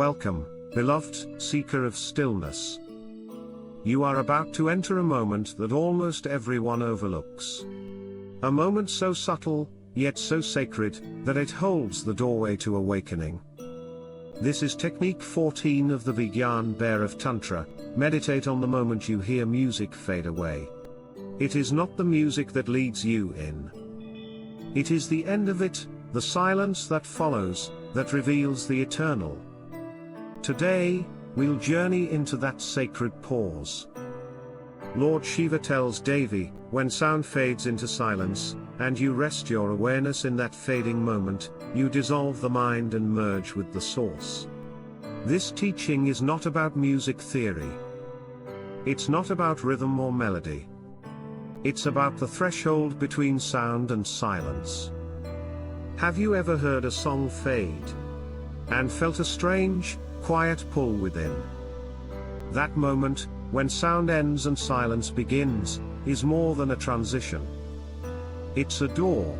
Welcome, beloved seeker of stillness. You are about to enter a moment that almost everyone overlooks. A moment so subtle, yet so sacred, that it holds the doorway to awakening. This is technique 14 of the Vigyan Bhairav Tantra. Meditate on the moment you hear music fade away. It is not the music that leads you in. It is the end of it, the silence that follows, that reveals the eternal. Today, we'll journey into that sacred pause. Lord Shiva tells Devi, when sound fades into silence, and you rest your awareness in that fading moment, you dissolve the mind and merge with the source. This teaching is not about music theory. It's not about rhythm or melody. It's about the threshold between sound and silence. Have you ever heard a song fade and felt a strange, quiet pull within? That moment, when sound ends and silence begins, is more than a transition. It's a door.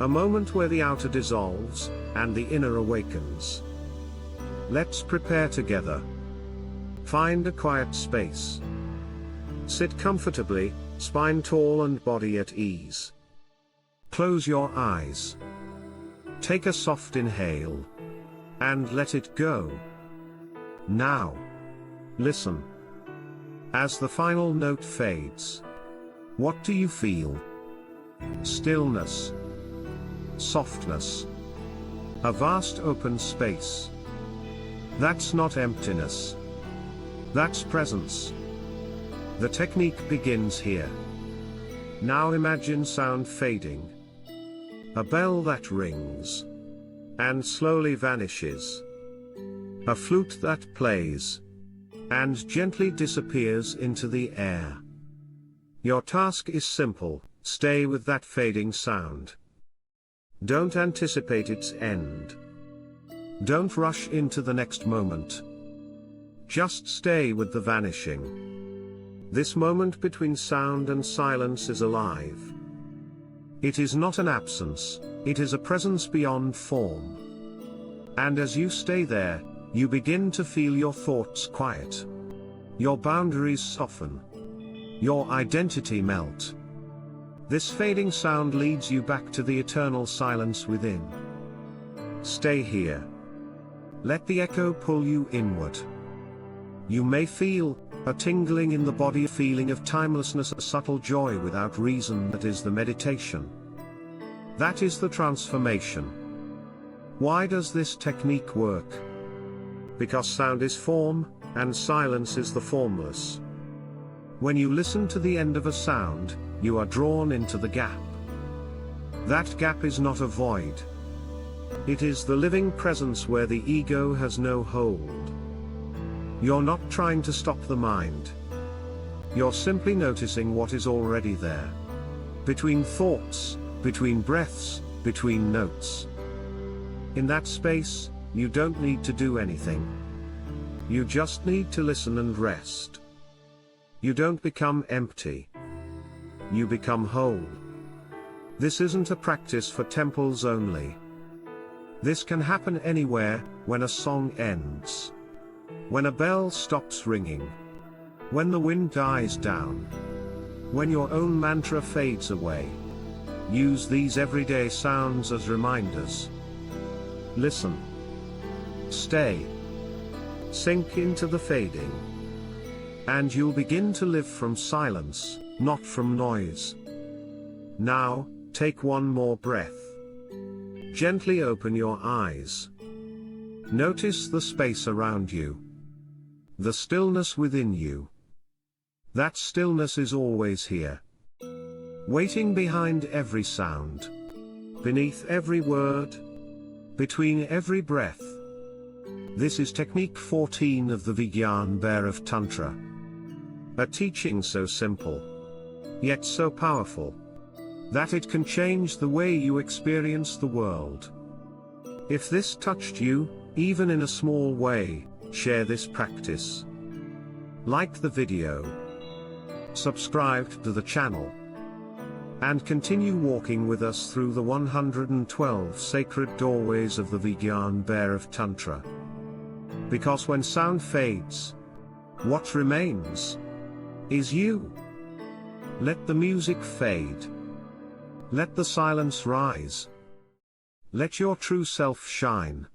A moment where the outer dissolves, and the inner awakens. Let's prepare together. Find a quiet space. Sit comfortably, spine tall and body at ease. Close your eyes. Take a soft inhale. And let it go. Now. Listen. As the final note fades. What do you feel? Stillness. Softness. A vast open space. That's not emptiness. That's presence. The technique begins here. Now imagine sound fading. A bell that rings. And slowly vanishes. A flute that plays. And gently disappears into the air. Your task is simple, stay with that fading sound. Don't anticipate its end. Don't rush into the next moment. Just stay with the vanishing. This moment between sound and silence is alive. It is not an absence, it is a presence beyond form. And as you stay there, you begin to feel your thoughts quiet. Your boundaries soften. Your identity melt. This fading sound leads you back to the eternal silence within. Stay here. Let the echo pull you inward. You may feel a tingling in the body, a feeling of timelessness, a subtle joy without reason. That is the meditation. That is the transformation. Why does this technique work? Because sound is form, and silence is the formless. When you listen to the end of a sound, you are drawn into the gap. That gap is not a void. It is the living presence where the ego has no hold. You're not trying to stop the mind. You're simply noticing what is already there. Between thoughts, between breaths, between notes. In that space, you don't need to do anything. You just need to listen and rest. You don't become empty. You become whole. This isn't a practice for temples only. This can happen anywhere, when a song ends. When a bell stops ringing. When the wind dies down. When your own mantra fades away. Use these everyday sounds as reminders. Listen. Stay. Sink into the fading. And you'll begin to live from silence, not from noise. Now, take one more breath. Gently open your eyes. Notice the space around you. The stillness within you. That stillness is always here. Waiting behind every sound. Beneath every word. Between every breath. This is technique 14 of the Vigyan Bhairav Tantra. A teaching so simple, yet so powerful, that it can change the way you experience the world. If this touched you, even in a small way, share this practice. Like the video. Subscribe to the channel. And continue walking with us through the 112 sacred doorways of the Vigyan Bhairav Tantra. Because when sound fades, what remains is you. Let the music fade. Let the silence rise. Let your true self shine.